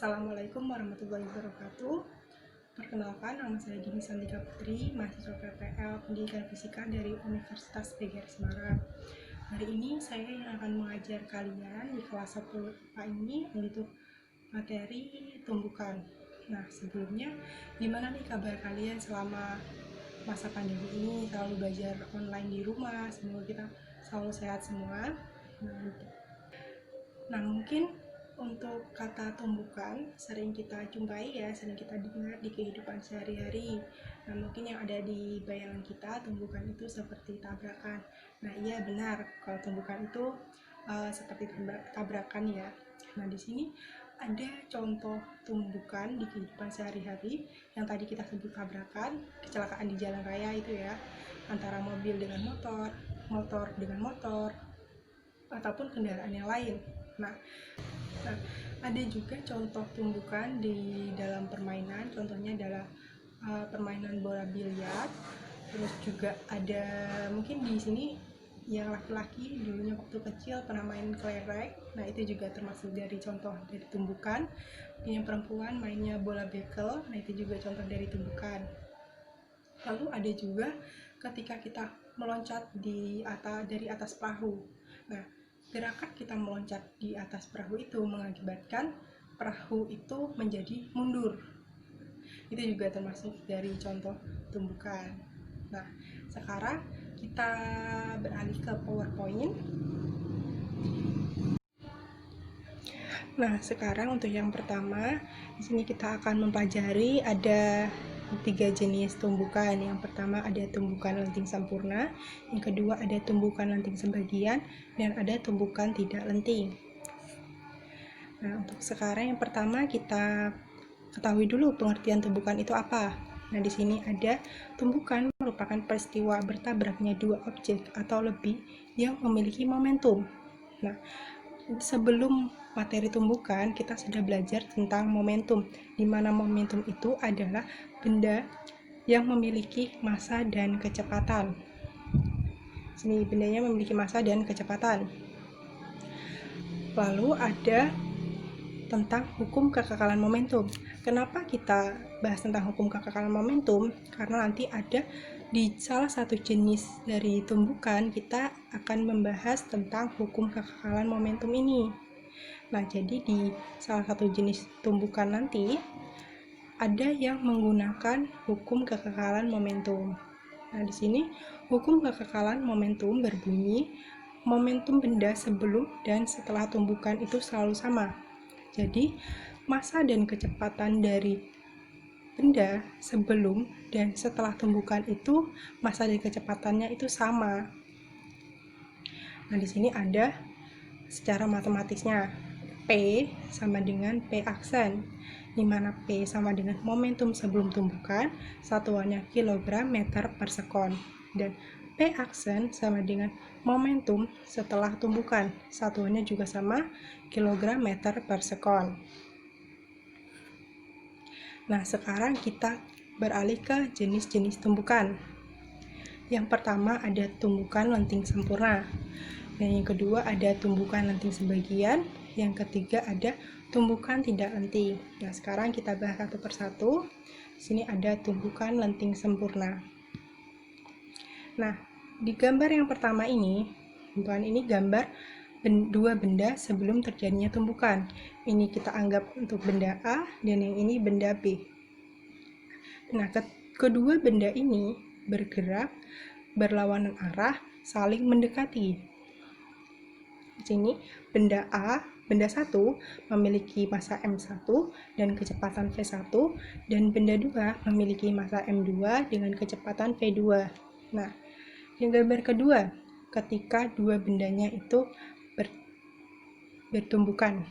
Assalamualaikum warahmatullahi wabarakatuh. Perkenalkan, nama saya Dini Santika Putri, mahasiswa PPL Pendidikan Fisika dari Universitas PGRI Semarang. Hari ini saya yang akan mengajar kalian di kelas 10 IPA ini untuk materi tumbukan. Nah, sebelumnya gimana nih kabar kalian selama masa pandemi ini, selalu belajar online di rumah? Semoga kita selalu sehat semua. Nah, mungkin untuk kata tumbukan sering kita jumpai ya, sering kita dengar di kehidupan sehari-hari. Nah, mungkin yang ada di bayangan kita, tumbukan itu seperti tabrakan. Nah, iya benar, kalau tumbukan itu seperti tabrakan ya. Nah, di sini ada contoh tumbukan di kehidupan sehari-hari yang tadi kita sebut tabrakan, kecelakaan di jalan raya itu ya, antara mobil dengan motor, motor dengan motor, ataupun kendaraan yang lain. Nah, ada juga contoh tumbukan di dalam permainan, contohnya adalah permainan bola biliar. Terus juga ada mungkin di sini yang laki-laki dulunya waktu kecil pernah main kelereng. Nah, itu juga termasuk dari contoh dari tumbukan. Yang perempuan mainnya bola bekel. Nah, itu juga contoh dari tumbukan. Lalu ada juga ketika kita meloncat dari atas perahu. Nah, gerakan kita meloncat di atas perahu itu mengakibatkan perahu itu menjadi mundur. Itu juga termasuk dari contoh tumbukan. Nah, sekarang kita beralih ke PowerPoint. Nah, sekarang untuk yang pertama, di sini kita akan mempelajari ada 3 jenis tumbukan. Yang pertama ada tumbukan lenting sempurna, yang kedua ada tumbukan lenting sebagian, dan ada tumbukan tidak lenting. Nah, untuk sekarang yang pertama kita ketahui dulu pengertian tumbukan itu apa. Nah, di sini ada tumbukan merupakan peristiwa bertabraknya dua objek atau lebih yang memiliki momentum. Nah, sebelum materi tumbukan, kita sudah belajar tentang momentum, di mana momentum itu adalah benda yang memiliki massa dan kecepatan. Sini bendanya memiliki massa dan kecepatan. Lalu ada tentang hukum kekekalan momentum. Kenapa kita bahas tentang hukum kekekalan momentum? Karena nanti ada di salah satu jenis dari tumbukan kita akan membahas tentang hukum kekekalan momentum ini. Nah, jadi di salah satu jenis tumbukan nanti ada yang menggunakan hukum kekekalan momentum. Nah, di sini hukum kekekalan momentum berbunyi momentum benda sebelum dan setelah tumbukan itu selalu sama. Jadi, massa dan kecepatan dari benda sebelum dan setelah tumbukan itu massa dan kecepatannya itu sama. Nah, di sini ada secara matematisnya. P sama dengan P aksen, di mana P sama dengan momentum sebelum tumbukan, satuannya kilogram meter per sekon, dan P aksen sama dengan momentum setelah tumbukan, satuannya juga sama, kilogram meter per sekon. Nah, sekarang kita beralih ke jenis-jenis tumbukan. Yang pertama ada tumbukan lenting sempurna, dan yang kedua ada tumbukan lenting sebagian, yang ketiga ada tumbukan tidak lenting. Nah, sekarang kita bahas satu persatu. Di sini ada tumbukan lenting sempurna. Nah, di gambar yang pertama ini gambar dua benda sebelum terjadinya tumbukan. Ini kita anggap untuk benda A, dan yang ini benda B. Nah, kedua benda ini bergerak berlawanan arah, saling mendekati. Di sini benda A, benda 1 memiliki massa M1 dan kecepatan V1, dan benda 2 memiliki massa M2 dengan kecepatan V2. Nah, yang gambar kedua, ketika dua bendanya itu bertumbukan.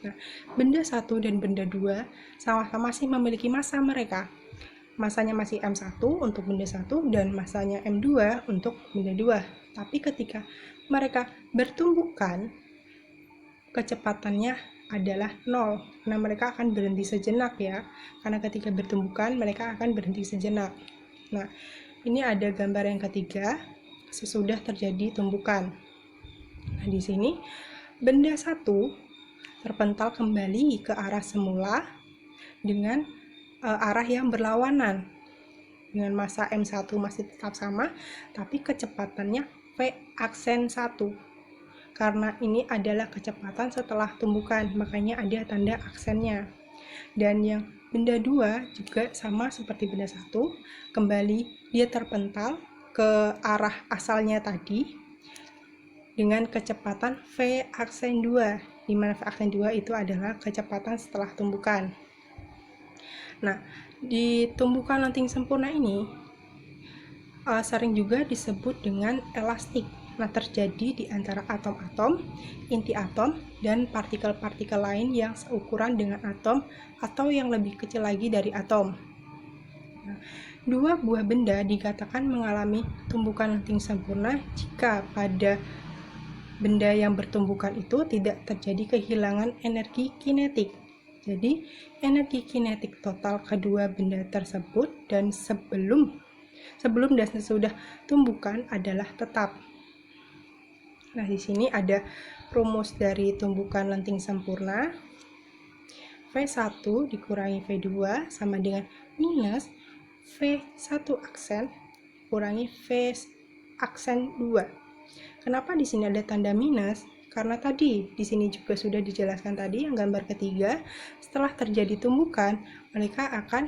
Nah, benda 1 dan benda 2 sama-sama masih memiliki massa mereka. Massanya masih M1 untuk benda 1 dan massanya M2 untuk benda 2. Tapi ketika mereka bertumbukan, kecepatannya adalah 0. Nah, mereka akan berhenti sejenak ya. Karena ketika bertumbukan, mereka akan berhenti sejenak. Nah, ini ada gambar yang ketiga sesudah terjadi tumbukan. Nah, di sini benda 1 terpental kembali ke arah semula dengan arah yang berlawanan. Dengan massa M1 masih tetap sama, tapi kecepatannya V aksen 1. Karena ini adalah kecepatan setelah tumbukan, makanya ada tanda aksennya. Dan yang benda 2 juga sama seperti benda 1, kembali dia terpental ke arah asalnya tadi dengan kecepatan V aksen 2, di mana V aksen 2 itu adalah kecepatan setelah tumbukan. Nah, di tumbukan lenting sempurna ini sering juga disebut dengan elastik. Nah, terjadi di antara atom-atom, inti atom, dan partikel-partikel lain yang seukuran dengan atom atau yang lebih kecil lagi dari atom. Nah, dua buah benda dikatakan mengalami tumbukan lenting sempurna jika pada benda yang bertumbukan itu tidak terjadi kehilangan energi kinetik. Jadi, energi kinetik total kedua benda tersebut dan sebelum dan sesudah tumbukan adalah tetap. Nah, di sini ada rumus dari tumbukan lenting sempurna. V1 dikurangi V2 sama dengan minus V1 aksen kurangi V aksen 2. Kenapa di sini ada tanda minus? Karena tadi di sini juga sudah dijelaskan tadi yang gambar ketiga, setelah terjadi tumbukan, mereka akan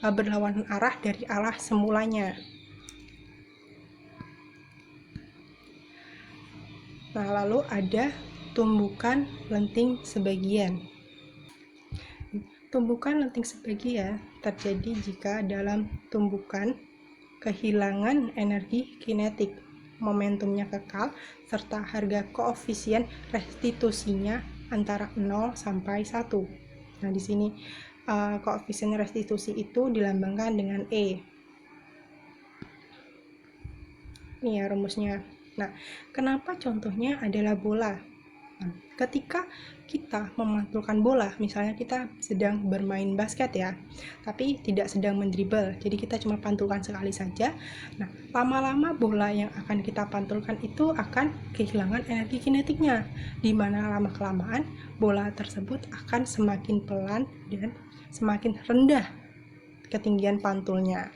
berlawanan arah dari arah semulanya. Nah, lalu ada tumbukan lenting sebagian. Tumbukan lenting sebagian terjadi jika dalam tumbukan kehilangan energi kinetik, momentumnya kekal, serta harga koefisien restitusinya antara 0 sampai 1. Nah, di sini koefisien restitusi itu dilambangkan dengan E. Ini ya rumusnya. Nah, kenapa contohnya adalah bola? Nah, ketika kita memantulkan bola, misalnya kita sedang bermain basket ya, tapi tidak sedang mendribel, jadi kita cuma pantulkan sekali saja. Nah, lama-lama bola yang akan kita pantulkan itu akan kehilangan energi kinetiknya, di mana lama-kelamaan bola tersebut akan semakin pelan dan semakin rendah ketinggian pantulnya.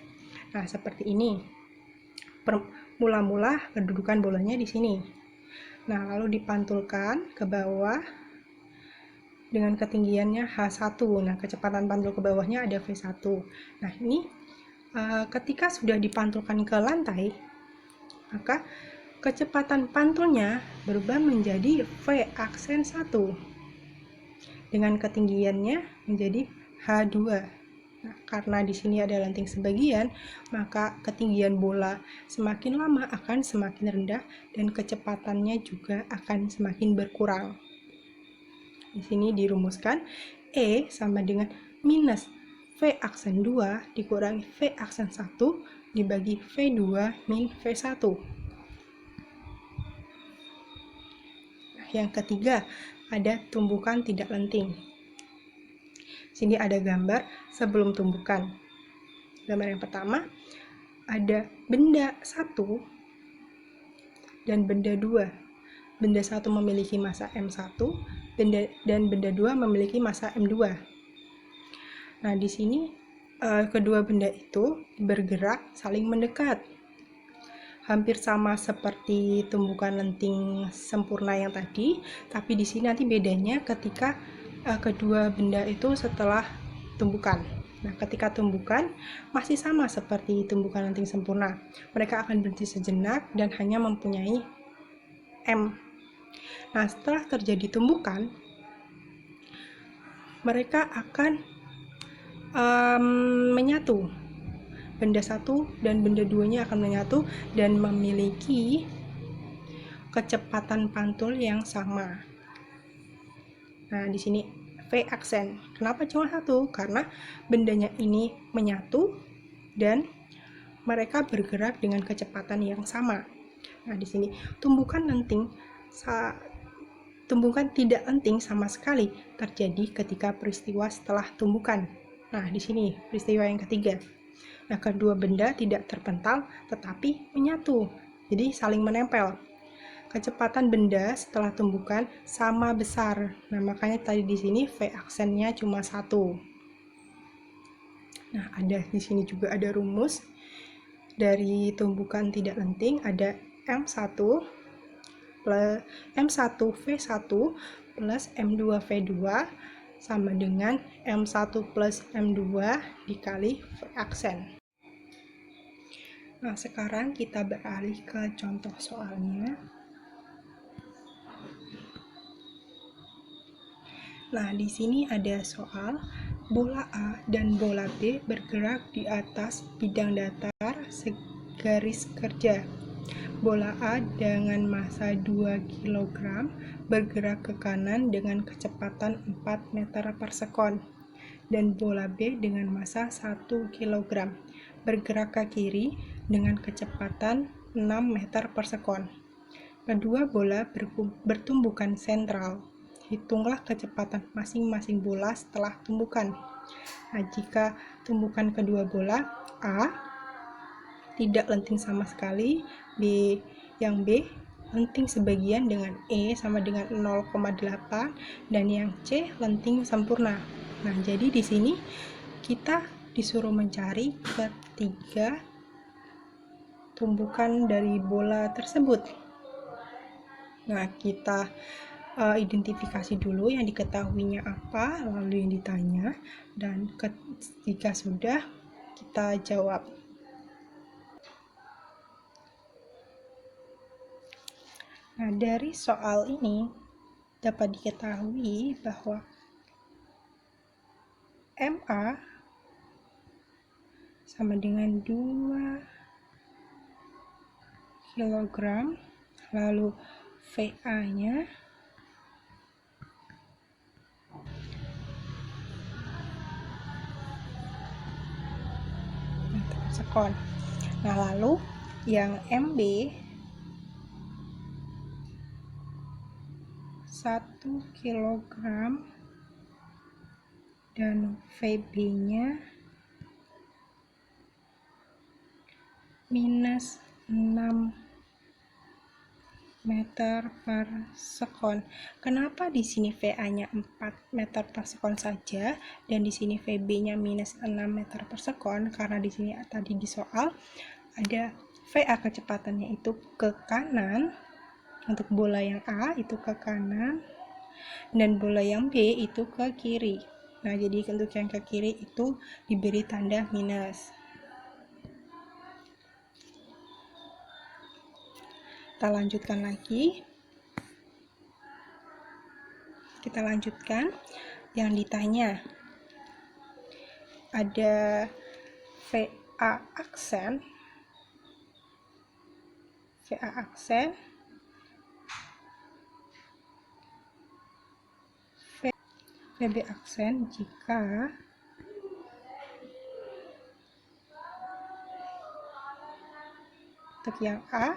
Nah, seperti ini. Mula-mula kedudukan bolanya di sini. Nah, lalu dipantulkan ke bawah dengan ketinggiannya H1. Nah, kecepatan pantul ke bawahnya ada V1. Nah, ini ketika sudah dipantulkan ke lantai, maka kecepatan pantulnya berubah menjadi V aksen 1 dengan ketinggiannya menjadi H2. Nah, karena di sini ada lenting sebagian, maka ketinggian bola semakin lama akan semakin rendah dan kecepatannya juga akan semakin berkurang. Di sini dirumuskan E sama dengan minus V aksen 2 dikurangi V aksen 1 dibagi V2 min V1. Nah, yang ketiga, ada tumbukan tidak lenting. Sini ada gambar sebelum tumbukan. Gambar yang pertama, ada benda 1 dan benda 2. Benda 1 memiliki massa M1 dan benda 2 memiliki massa M2. Nah, di sini kedua benda itu bergerak saling mendekat. Hampir sama seperti tumbukan lenting sempurna yang tadi, tapi di sini nanti bedanya ketika kedua benda itu setelah tumbukan. Nah, ketika tumbukan masih sama seperti tumbukan lenting sempurna. Mereka akan berhenti sejenak dan hanya mempunyai M. Nah, setelah terjadi tumbukan, mereka akan menyatu. Benda 1 dan benda 2-nya akan menyatu dan memiliki kecepatan pantul yang sama. Nah, di sini V aksen. Kenapa cuma 1? Karena bendanya ini menyatu dan mereka bergerak dengan kecepatan yang sama. Nah, di sini tumbukan tidak lenting sama sekali terjadi ketika peristiwa setelah tumbukan. Nah, di sini peristiwa yang ketiga. Nah, kedua benda tidak terpental tetapi menyatu. Jadi saling menempel. kecepatan benda setelah tumbukan sama besar. Nah, makanya tadi di sini V aksennya cuma 1. Nah, di sini juga ada rumus dari tumbukan tidak lenting, ada M1 plus M1V1 plus M2V2 sama dengan M1 plus M2 dikali V aksen. Nah, sekarang kita beralih ke contoh soalnya. Nah, di sini ada soal bola A dan bola B bergerak di atas bidang datar segaris kerja. Bola A dengan massa 2 kg bergerak ke kanan dengan kecepatan 4 meter per sekon. Dan bola B dengan massa 1 kg bergerak ke kiri dengan kecepatan 6 meter per sekon. Kedua bola bertumbukan sentral. Hitunglah kecepatan masing-masing bola setelah tumbukan. Nah, jika tumbukan kedua bola A tidak lenting sama sekali, yang B lenting sebagian dengan E sama dengan 0,8 dan yang C lenting sempurna. Nah, jadi di sini kita disuruh mencari ketiga tumbukan dari bola tersebut. Nah, kita identifikasi dulu yang diketahuinya apa, lalu yang ditanya, dan ketika sudah kita jawab. Nah, dari soal ini dapat diketahui bahwa MA sama dengan 2 kg, lalu VA-nya meter per sekon. Nah, lalu yang MB 1 kg dan VB-nya minus 6 meter per sekon. Kenapa di sini VA-nya 4 meter per sekon saja dan di sini VB-nya minus 6 meter per sekon? Karena di sini tadi di soal ada VA kecepatannya itu ke kanan, untuk bola yang A itu ke kanan dan bola yang B itu ke kiri. Nah, jadi untuk yang ke kiri itu diberi tanda minus. Kita lanjutkan lagi. Kita lanjutkan yang ditanya. Ada VA aksen, VB aksen jika untuk yang A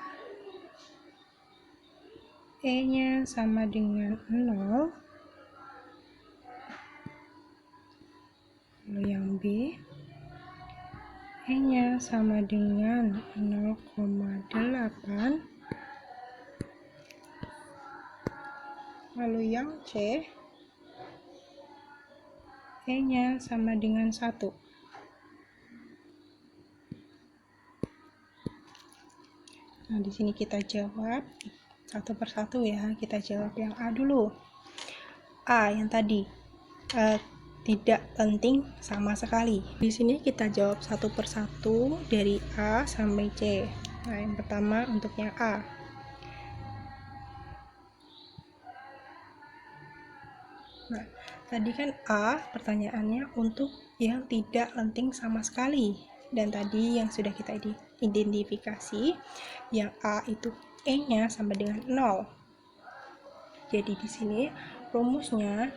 E-nya sama dengan 0, lalu yang B E-nya sama dengan 0,8, lalu yang C E-nya sama dengan 1. Nah, di sini kita jawab satu persatu ya. Kita jawab yang A dulu. A yang tadi tidak penting sama sekali. Di sini kita jawab satu persatu dari A sampai C. Nah, yang pertama untuk yang A. Nah, tadi kan A pertanyaannya untuk yang tidak lenting sama sekali. Dan tadi yang sudah kita identifikasi, yang A itu E-nya sama dengan 0. Jadi di sini rumusnya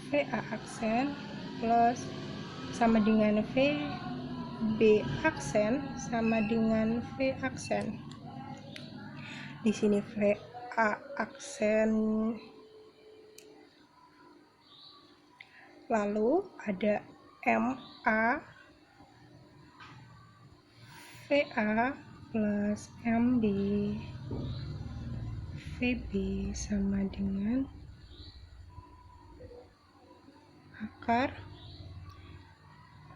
VA aksen plus sama dengan VB aksen sama dengan V aksen. Di sini VA aksen, lalu ada MA VA plus MB VB sama dengan akar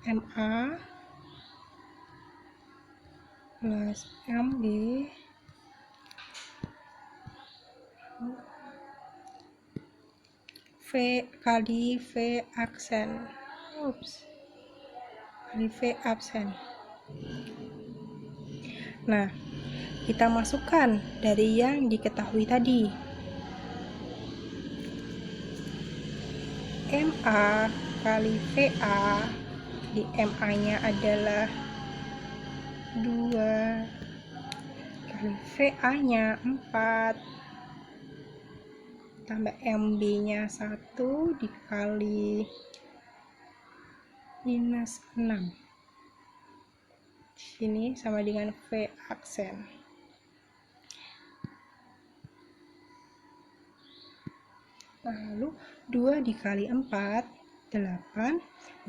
MA plus MB V kali V aksen. Kali V absen. Nah, kita masukkan dari yang diketahui tadi. MA kali VA, di MA-nya adalah 2 kali VA-nya 4 tambah MB-nya 1 dikali minus 6. Sini sama dengan V aksen. Lalu 2 dikali 4 8,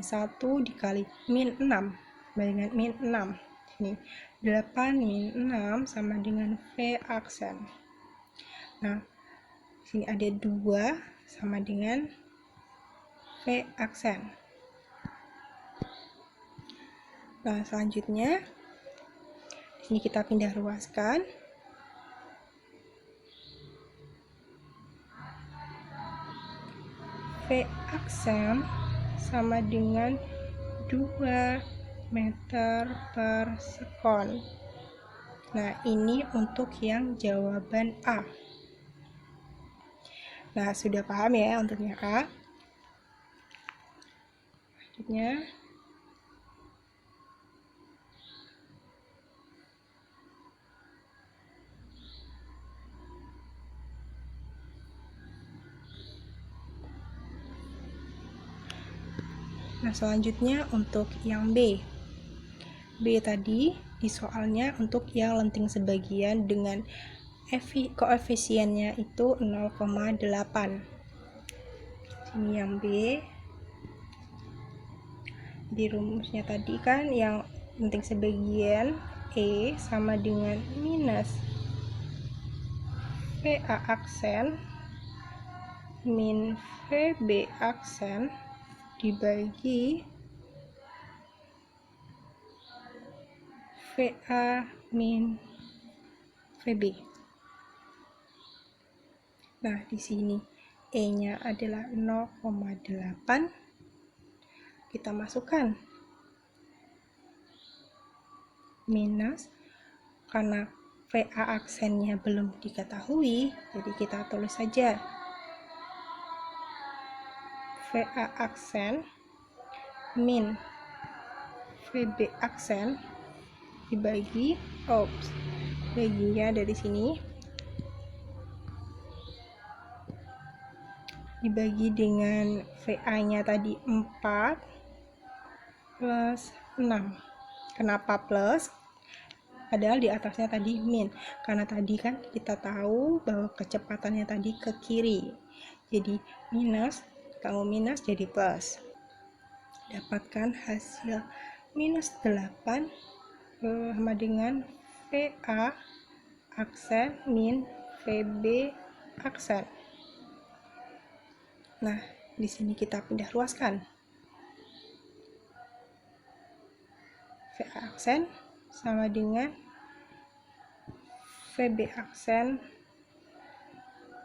1 dikali min 6 sama dengan min 6. Ini 8 min 6 sama dengan V aksen. Nah, sini ada 2 sama dengan V aksen. Nah, selanjutnya ini kita pindah ruaskan. V aksen sama dengan 2 meter per sekon. Nah, ini untuk yang jawaban A. Nah, sudah paham ya untuk yang A? Selanjutnya, untuk yang B. B tadi di soalnya untuk yang lenting sebagian dengan koefisiennya itu 0,8. Ini yang B. Di rumusnya tadi kan yang lenting sebagian E sama dengan minus VA aksen min VB aksen dibagi VA min VB. Nah, di sini E-nya adalah 0,8. Kita masukkan minus, karena VA aksennya belum diketahui, jadi kita tulis saja VA aksen min VB aksen dibagi, baginya dari sini dibagi dengan VA-nya tadi 4 plus 6. Kenapa plus? Padahal di atasnya tadi min. Karena tadi kan kita tahu bahwa kecepatannya tadi ke kiri. Jadi minus, ketemu minus jadi plus. Dapatkan hasil minus 8 sama dengan VA aksen min VB aksen. Nah, di sini kita pindah ruaskan. VA aksen sama dengan VB aksen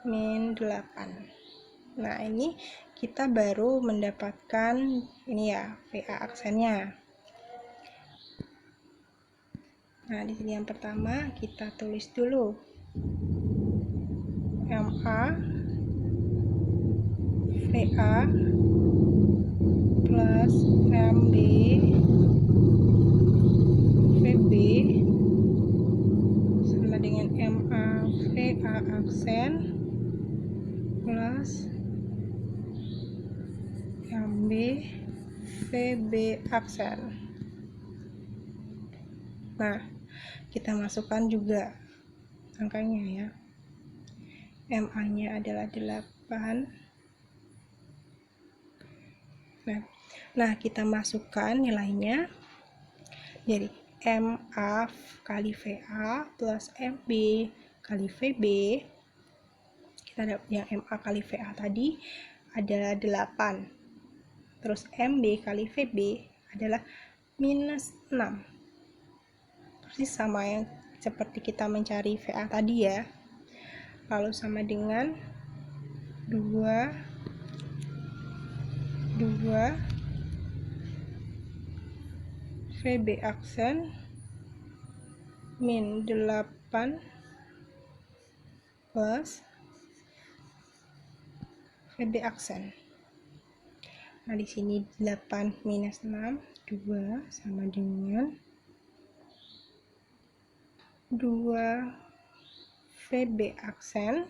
min 8. Nah, ini kita baru mendapatkan ini ya, VA aksennya. Nah, di sini yang pertama kita tulis dulu MA VA plus MB VB sama dengan MA VA aksen plus MB VB aksen. Nah, kita masukkan juga angkanya ya. MA-nya adalah 8. Nah, kita masukkan nilainya. Jadi MA kali VA plus MB kali VB. Kita dapat yang MA kali VA tadi adalah 8. Terus MB kali VB adalah minus 6. Persis sama yang seperti kita mencari VA tadi ya. Lalu sama dengan 2 VB aksen min 8 plus VB aksen. Nah, di sini 8 minus 6, 2 sama dengan 2 VB aksen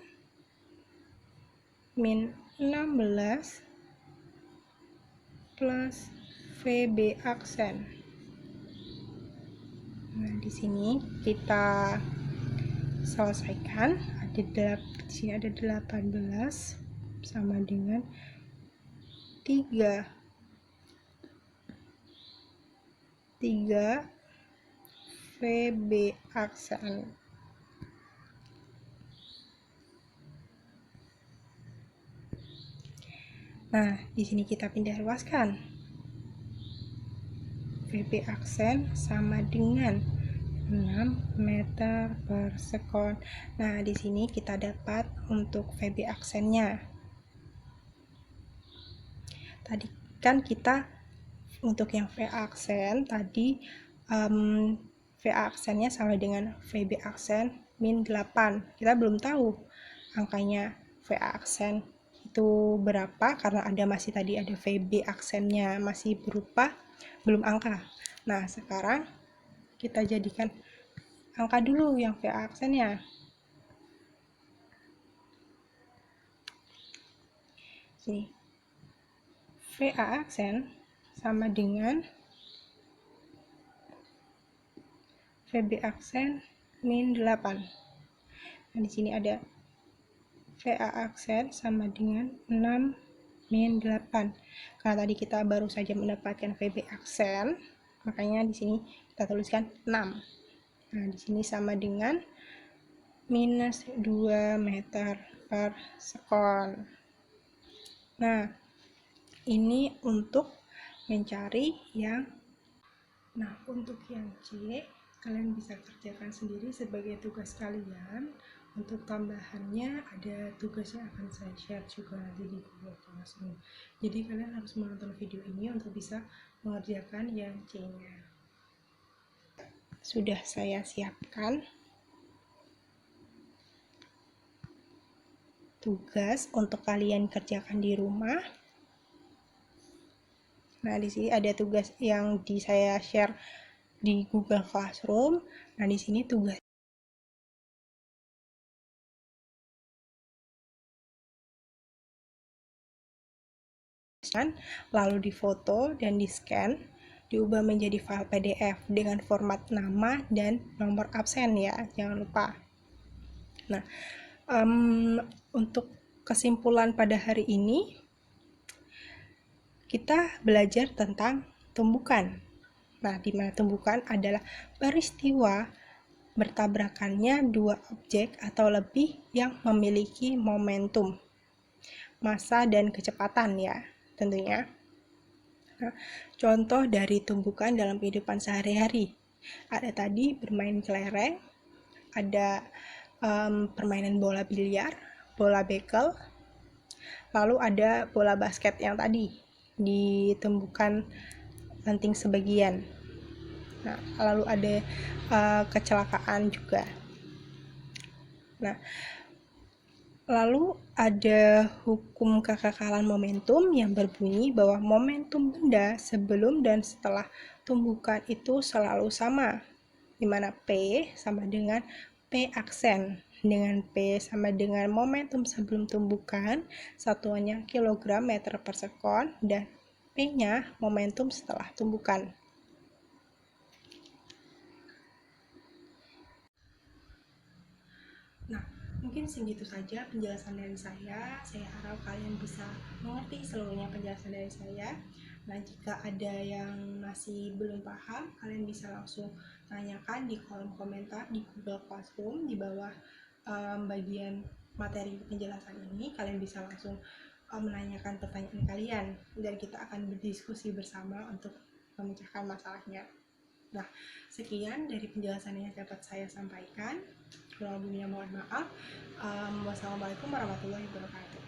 min 16 plus VB aksen. Nah, di sini kita selesaikan. Di sini ada 18 sama dengan 3 VB aksen. Nah, di sini kita pindah ruaskan. VB aksen sama dengan 6 meter per sekon. Nah, di sini kita dapat untuk VB aksennya. Tadi kan kita untuk yang VA aksen tadi VA aksennya sama dengan VB aksen min 8. Kita belum tahu angkanya VA aksen itu berapa karena masih tadi ada VB aksennya masih berupa belum angka. Nah, sekarang kita jadikan angka dulu yang VA aksennya. Sini. VA aksen sama dengan VB aksen min 8. Nah, di sini ada VA aksen sama dengan 6 min 8. Karena tadi kita baru saja mendapatkan VB aksen, makanya di sini kita tuliskan 6. Nah, di sini sama dengan minus 2 meter per sekon. Nah, ini untuk mencari yang untuk yang C, kalian bisa kerjakan sendiri sebagai tugas kalian. Untuk tambahannya ada tugas yang akan saya share juga nanti di Google Classroom. Jadi kalian harus menonton video ini untuk bisa mengerjakan yang C-nya. Sudah saya siapkan tugas untuk kalian kerjakan di rumah. Nah, di sini ada tugas yang saya share di Google Classroom. Nah, di sini tugas lalu difoto dan di-scan, diubah menjadi file PDF dengan format nama dan nomor absen ya, jangan lupa. Nah, untuk kesimpulan pada hari ini, kita belajar tentang tumbukan. Nah, di mana tumbukan adalah peristiwa bertabrakannya dua objek atau lebih yang memiliki momentum, massa, dan kecepatan ya, tentunya. Nah, contoh dari tumbukan dalam kehidupan sehari-hari. Ada tadi bermain kelereng, ada permainan bola biliar, bola bekel, lalu ada bola basket yang tadi ditumbukan lanting sebagian. Nah, lalu ada kecelakaan juga. Nah, lalu ada hukum kekekalan momentum yang berbunyi bahwa momentum benda sebelum dan setelah tumbukan itu selalu sama, di mana P sama dengan P aksen, dengan P sama dengan momentum sebelum tumbukan, satuannya kilogram meter per sekon, dan P-nya momentum setelah tumbukan. Nah, Mungkin segitu saja penjelasan dari saya. Saya harap kalian bisa mengerti seluruhnya penjelasan dari saya. Nah, jika ada yang masih belum paham, kalian bisa langsung tanyakan di kolom komentar di Google Classroom di bawah bagian materi penjelasan ini. Kalian bisa langsung menanyakan pertanyaan kalian dan kita akan berdiskusi bersama untuk memecahkan masalahnya. Nah, sekian dari penjelasan yang dapat saya sampaikan. Kurang lebihnya mohon maaf. Wassalamualaikum warahmatullahi wabarakatuh.